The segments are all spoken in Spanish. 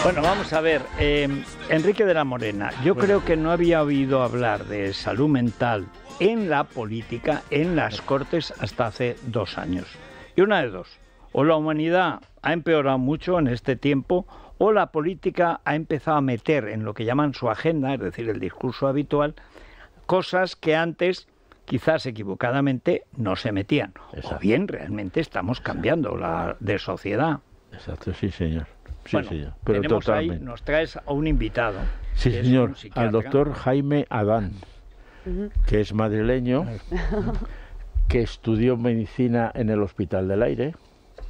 Bueno, vamos a ver, Enrique de la Morena, yo creo que no había oído hablar de salud mental en la política, en las Cortes, hasta hace 2 años. Y una de dos, o la humanidad ha empeorado mucho en este tiempo, o la política ha empezado a meter en lo que llaman su agenda, es decir, el discurso habitual, cosas que antes, quizás equivocadamente, no se metían. Exacto. O bien realmente estamos cambiando de sociedad. Exacto, sí, señor. Sí, bueno, señor. Pero tenemos totalmente. ahí, nos traes a un invitado. Sí, señor, al doctor Jaime Adán, que es madrileño, que estudió medicina en el Hospital del Aire.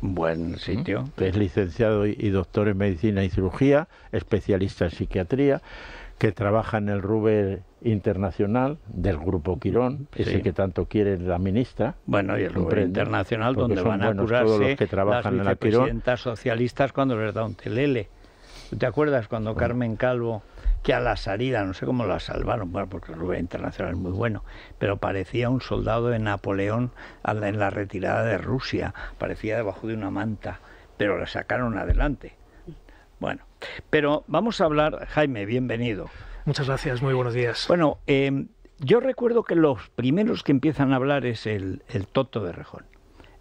Buen sitio. Que es licenciado y doctor en medicina y cirugía, especialista en psiquiatría, que trabaja en el Ruber Internacional del Grupo Quirón, sí, ese que tanto quiere la ministra. Bueno, y el Ruber Internacional, donde van a curarse que trabajan las vicepresidentas socialistas cuando les da un telele. ¿Te acuerdas cuando Carmen Calvo, que a la salida, no sé cómo la salvaron, bueno, porque el Ruber Internacional es muy bueno, pero parecía un soldado de Napoleón en la retirada de Rusia, parecía debajo de una manta, pero la sacaron adelante. Bueno, pero vamos a hablar, Jaime, bienvenido. Muchas gracias, muy buenos días. Bueno, yo recuerdo que los primeros que empiezan a hablar es el Toto de Rejón.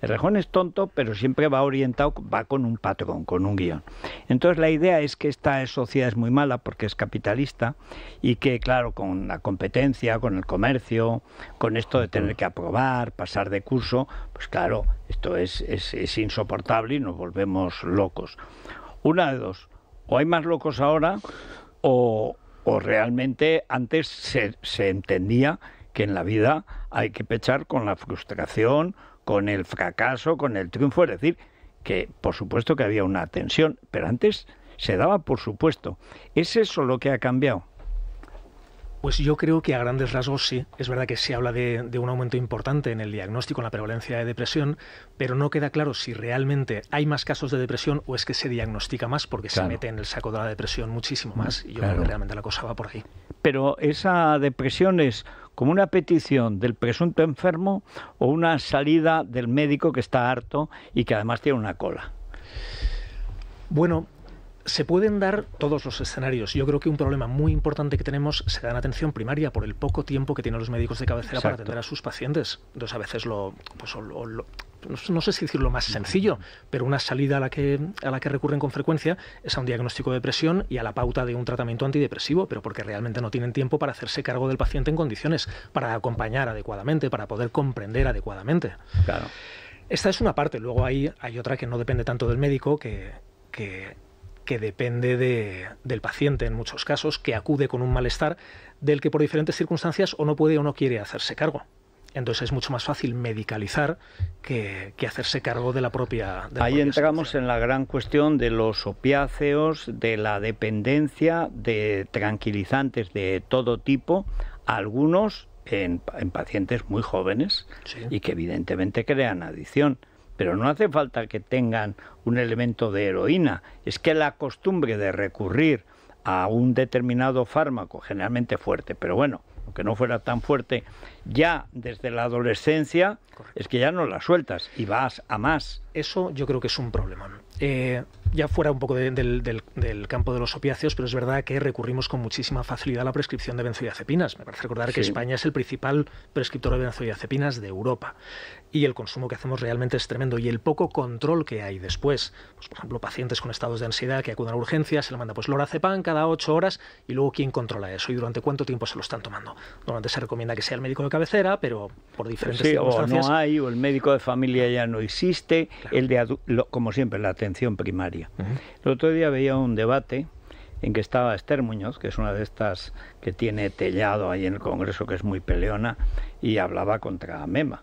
El Rejón es tonto, pero siempre va orientado, va con un patrón, con un guión. Entonces la idea es que esta sociedad es muy mala porque es capitalista y que, claro, con la competencia, con el comercio, con esto de tener que aprobar, pasar de curso, pues claro, esto es insoportable y nos volvemos locos. Una de dos, o hay más locos ahora o realmente antes se entendía que en la vida hay que pechar con la frustración, con el fracaso, con el triunfo, es decir, que por supuesto que había una tensión, pero antes se daba por supuesto. ¿Es eso lo que ha cambiado? Pues yo creo que a grandes rasgos sí. Es verdad que se habla de un aumento importante en el diagnóstico, en la prevalencia de depresión, pero no queda claro si realmente hay más casos de depresión o es que se diagnostica más porque se mete en el saco de la depresión muchísimo más. Y yo creo que realmente la cosa va por ahí. Pero esa depresión es como una petición del presunto enfermo o una salida del médico que está harto y que además tiene una cola. Bueno, se pueden dar todos los escenarios. Yo creo que un problema muy importante que tenemos se da en atención primaria por el poco tiempo que tienen los médicos de cabecera para atender a sus pacientes. Entonces a veces no sé si decirlo más sencillo, pero una salida a la que recurren con frecuencia es a un diagnóstico de depresión y a la pauta de un tratamiento antidepresivo, pero porque realmente no tienen tiempo para hacerse cargo del paciente en condiciones, para acompañar adecuadamente, para poder comprender adecuadamente. Claro. Esta es una parte. Luego hay otra que no depende tanto del médico, que depende del paciente en muchos casos, que acude con un malestar del que por diferentes circunstancias o no puede o no quiere hacerse cargo. Entonces es mucho más fácil medicalizar que hacerse cargo de la propia Ahí entramos situación. En la gran cuestión de los opiáceos, de la dependencia, de tranquilizantes de todo tipo, algunos en pacientes muy jóvenes, sí, y que evidentemente crean adicción. Pero no hace falta que tengan un elemento de heroína. Es que la costumbre de recurrir a un determinado fármaco, generalmente fuerte, pero bueno, aunque no fuera tan fuerte, ya desde la adolescencia, correcto, es que ya no la sueltas y vas a más. Eso yo creo que es un problema. Ya fuera un poco del campo de los opiáceos, pero es verdad que recurrimos con muchísima facilidad a la prescripción de benzodiazepinas. Me parece recordar que España es el principal prescriptor de benzodiazepinas de Europa. Y el consumo que hacemos realmente es tremendo. Y el poco control que hay después. Pues, por ejemplo, pacientes con estados de ansiedad que acuden a urgencias, se le manda lorazepam cada 8 horas y luego ¿quién controla eso? ¿Y durante cuánto tiempo se lo están tomando? Normalmente se recomienda que sea el médico de cabecera, pero por diferentes circunstancias... O no hay, o el médico de familia ya no existe, claro, como siempre, la atención primaria. El otro día veía un debate en que estaba Esther Muñoz, que es una de estas que tiene tellado ahí en el Congreso, que es muy peleona, y hablaba contra Mema.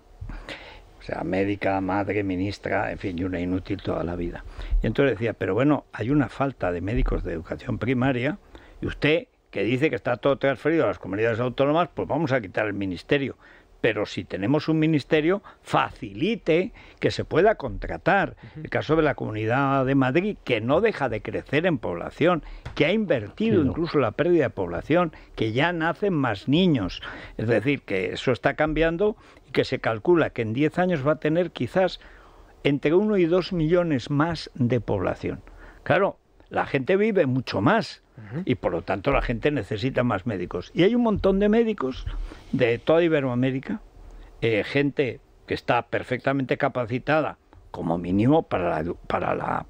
O sea, médica, madre, ministra, en fin, y una inútil toda la vida. Y entonces decía, pero bueno, hay una falta de médicos de educación primaria, y usted, que dice que está todo transferido a las comunidades autónomas, pues vamos a quitar el ministerio. Pero si tenemos un ministerio, facilite que se pueda contratar. El caso de la Comunidad de Madrid, que no deja de crecer en población, que ha invertido incluso la pérdida de población, que ya nacen más niños. Es decir, que eso está cambiando y que se calcula que en 10 años va a tener quizás entre 1 y 2 millones más de población. Claro, la gente vive mucho más y por lo tanto la gente necesita más médicos. Y hay un montón de médicos de toda Iberoamérica, gente que está perfectamente capacitada, como mínimo para la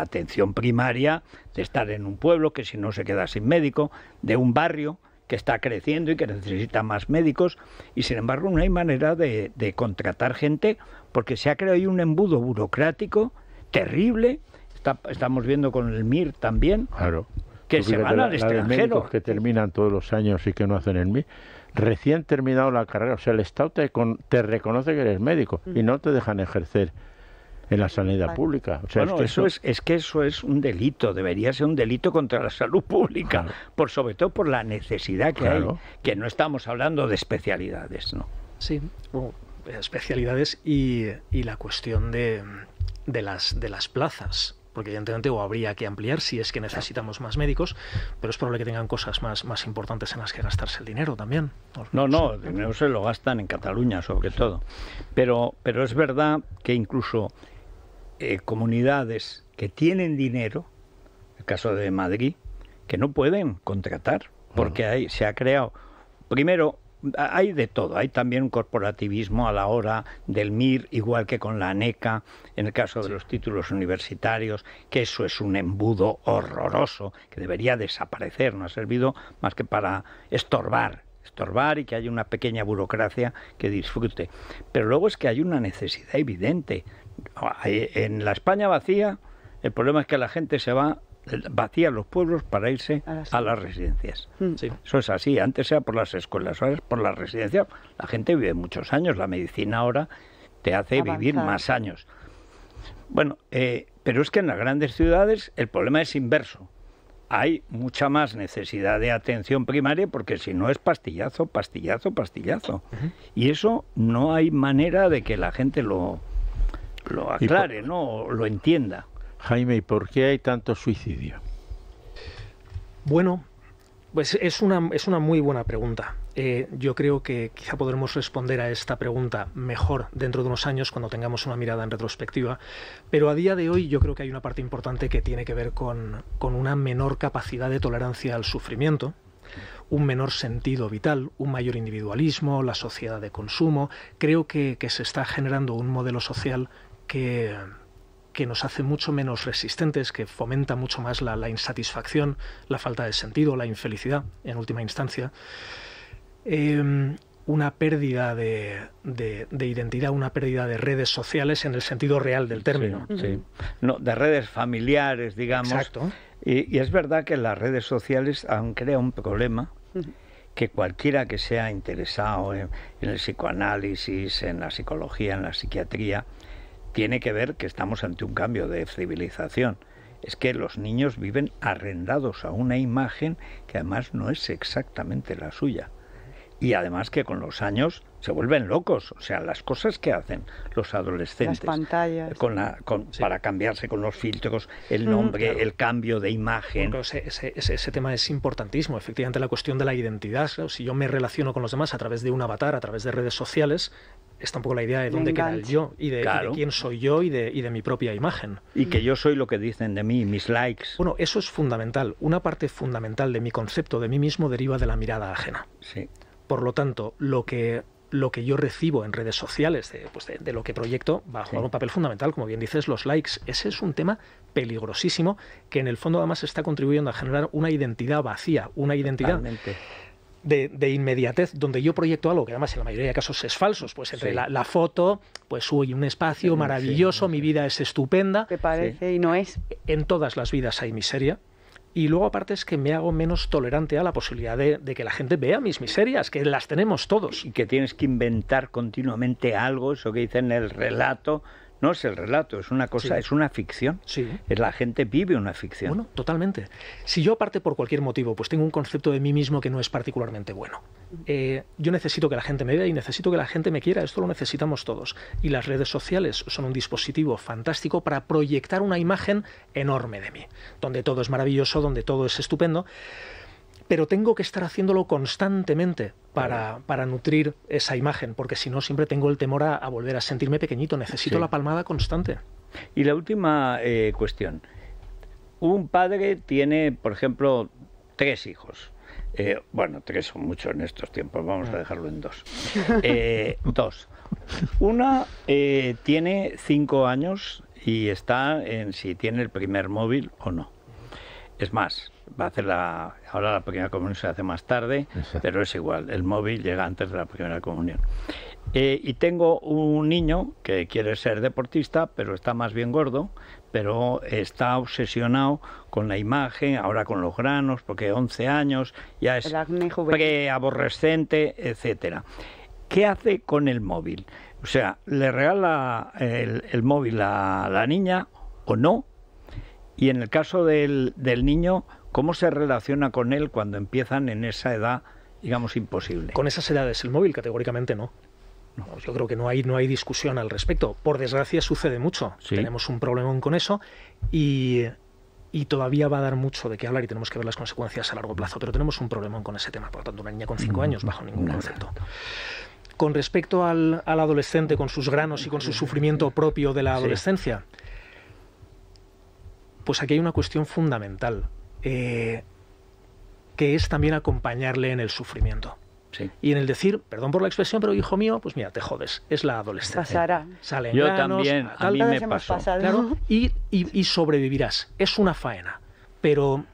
atención primaria, de estar en un pueblo que si no se queda sin médico, de un barrio que está creciendo y que necesita más médicos, y sin embargo no hay manera de contratar gente porque se ha creado ahí un embudo burocrático terrible. Estamos viendo con el MIR también, claro, que se van al extranjero. Médicos que terminan todos los años y que no hacen el MIR, recién terminado la carrera, o sea, el Estado te reconoce que eres médico y no te dejan ejercer en la sanidad pública. O sea, bueno, eso es un delito, debería ser un delito contra la salud pública, claro, sobre todo por la necesidad que hay, que no estamos hablando de especialidades, ¿no? Sí, bueno, especialidades y la cuestión de las plazas, porque evidentemente habría que ampliar si es que necesitamos más médicos, pero es probable que tengan cosas más importantes en las que gastarse el dinero también. No, el dinero se lo gastan en Cataluña sobre todo, pero es verdad que incluso comunidades que tienen dinero, el caso de Madrid, que no pueden contratar, porque se ha creado, primero, hay de todo, hay también un corporativismo a la hora del MIR, igual que con la ANECA, en el caso de los títulos universitarios, que eso es un embudo horroroso, que debería desaparecer, no ha servido más que para estorbar y que haya una pequeña burocracia que disfrute. Pero luego es que hay una necesidad evidente. En la España vacía, el problema es que la gente se va, vacía los pueblos para irse a las residencias. Sí. Eso es así, antes era por las escuelas, ahora es por las residencias. La gente vive muchos años, la medicina ahora te hace vivir más años. Bueno, pero es que en las grandes ciudades el problema es inverso. Hay mucha más necesidad de atención primaria porque si no es pastillazo. Y eso no hay manera de que la gente lo aclare, ¿no? Lo entienda. Jaime, ¿y por qué hay tanto suicidio? Bueno, pues es una muy buena pregunta. Yo creo que quizá podremos responder a esta pregunta mejor dentro de unos años cuando tengamos una mirada en retrospectiva, pero a día de hoy yo creo que hay una parte importante que tiene que ver con una menor capacidad de tolerancia al sufrimiento, un menor sentido vital, un mayor individualismo, la sociedad de consumo. Creo que se está generando un modelo social que nos hace mucho menos resistentes, que fomenta mucho más la insatisfacción, la falta de sentido, la infelicidad, en última instancia. Una pérdida de identidad, una pérdida de redes sociales en el sentido real del término. Sí. No, de redes familiares, digamos. Exacto. Y es verdad que las redes sociales han creado un problema que cualquiera que sea interesado en el psicoanálisis, en la psicología, en la psiquiatría, tiene que ver que estamos ante un cambio de civilización. Es que los niños viven arrendados a una imagen que además no es exactamente la suya. Y además que con los años se vuelven locos, o sea, las cosas que hacen los adolescentes, las pantallas, para cambiarse con los filtros, el nombre, claro, el cambio de imagen. Bueno, ese tema es importantísimo, efectivamente la cuestión de la identidad. Claro, si yo me relaciono con los demás a través de un avatar, a través de redes sociales, está un poco la idea de dónde queda el yo y de quién soy yo y de mi propia imagen. Y que yo soy lo que dicen de mí, mis likes. Bueno, eso es fundamental. Una parte fundamental de mi concepto de mí mismo deriva de la mirada ajena. Sí. Por lo tanto, lo que yo recibo en redes sociales, de lo que proyecto, va a jugar un papel fundamental, como bien dices, los likes. Ese es un tema peligrosísimo que en el fondo además está contribuyendo a generar una identidad vacía, una identidad de inmediatez, donde yo proyecto algo que además en la mayoría de casos es falso. Pues entre la foto, pues uy, un espacio maravilloso, mi vida es estupenda. Te parece y no es. En todas las vidas hay miseria. Y luego aparte es que me hago menos tolerante a la posibilidad de que la gente vea mis miserias, que las tenemos todos. Y que tienes que inventar continuamente algo, eso que dicen el relato. No es el relato, es una cosa, es una ficción. Sí. La gente vive una ficción. Bueno, totalmente. Si yo aparte por cualquier motivo pues tengo un concepto de mí mismo que no es particularmente bueno, yo necesito que la gente me vea y necesito que la gente me quiera. Esto lo necesitamos todos. Y las redes sociales son un dispositivo fantástico para proyectar una imagen enorme de mí, donde todo es maravilloso, donde todo es estupendo. Pero tengo que estar haciéndolo constantemente para nutrir esa imagen, porque si no siempre tengo el temor a volver a sentirme pequeñito. Necesito la palmada constante. Y la última cuestión. un padre tiene, por ejemplo, 3 hijos. Bueno, 3 son muchos en estos tiempos, vamos a dejarlo en 2. 2. Una tiene 5 años y está en si tiene el primer móvil o no. Es más, va a hacer ahora la primera comunión se hace más tarde, pero es igual, el móvil llega antes de la primera comunión. Y tengo un niño que quiere ser deportista, pero está más bien gordo, pero está obsesionado con la imagen, ahora con los granos, porque 11 años, ya es preaborrescente, etcétera. ¿Qué hace con el móvil? O sea, ¿le regala el móvil a la niña o no? Y en el caso del niño, ¿cómo se relaciona con él cuando empiezan en esa edad, digamos, imposible? Con esas edades, el móvil categóricamente no. Yo creo que no hay discusión al respecto. Por desgracia sucede mucho. Sí. Tenemos un problemón con eso y todavía va a dar mucho de qué hablar y tenemos que ver las consecuencias a largo plazo. Pero tenemos un problemón con ese tema. Por lo tanto, una niña con 5 años, bajo ningún concepto. Con respecto al adolescente, con sus granos y con su sufrimiento propio de la adolescencia, pues aquí hay una cuestión fundamental, que es también acompañarle en el sufrimiento. Sí. Y en el decir, perdón por la expresión, pero hijo mío, pues mira, te jodes, es la adolescencia. Pasará. Salen yo granos, también, a mí me pasó. Claro, y sobrevivirás. Es una faena, pero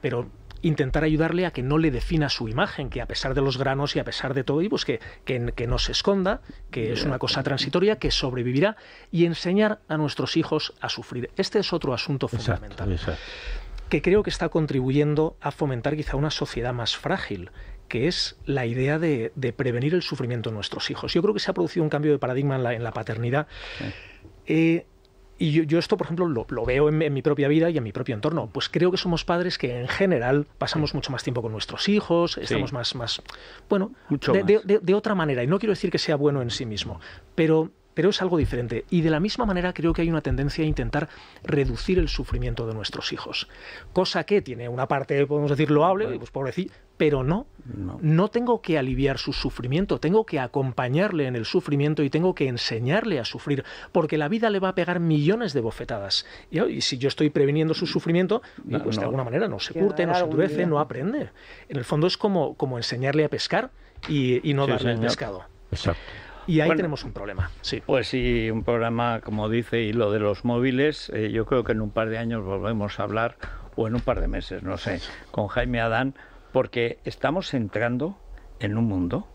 intentar ayudarle a que no le defina su imagen, que a pesar de los granos y a pesar de todo, y pues que no se esconda, que es una cosa transitoria, que sobrevivirá, y enseñar a nuestros hijos a sufrir. Este es otro asunto fundamental, exacto. Que creo que está contribuyendo a fomentar quizá una sociedad más frágil, que es la idea de prevenir el sufrimiento de nuestros hijos. Yo creo que se ha producido un cambio de paradigma en la paternidad. Sí. Y yo esto, por ejemplo, lo veo en mi propia vida y en mi propio entorno. Pues creo que somos padres que en general pasamos mucho más tiempo con nuestros hijos, estamos más bueno, de otra manera. Y no quiero decir que sea bueno en sí mismo, pero es algo diferente. Y de la misma manera creo que hay una tendencia a intentar reducir el sufrimiento de nuestros hijos. Cosa que tiene una parte, podemos decir, loable, pues pobrecillo, pero no tengo que aliviar su sufrimiento, tengo que acompañarle en el sufrimiento y tengo que enseñarle a sufrir, porque la vida le va a pegar millones de bofetadas. Y si yo estoy previniendo su sufrimiento, pues de alguna manera no se curte, no se endurece, no aprende. En el fondo es como enseñarle a pescar y no darle el pescado. Exacto. Y ahí tenemos un problema. Sí. Pues sí, un problema, como dice, y lo de los móviles, yo creo que en un par de años volvemos a hablar, o en un par de meses, no sé, con Jaime Adán, porque estamos entrando en un mundo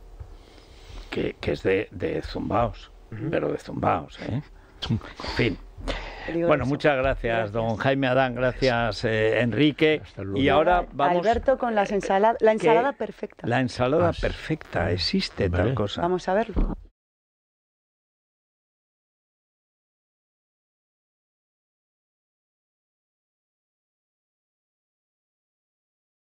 que es de zumbaos, pero de zumbaos, ¿eh? En fin. Bueno, muchas gracias, don Jaime Adán, gracias, Enrique. Y ahora vamos... Alberto, con la ensalada perfecta. La ensalada perfecta, existe tal cosa. Vamos a verlo.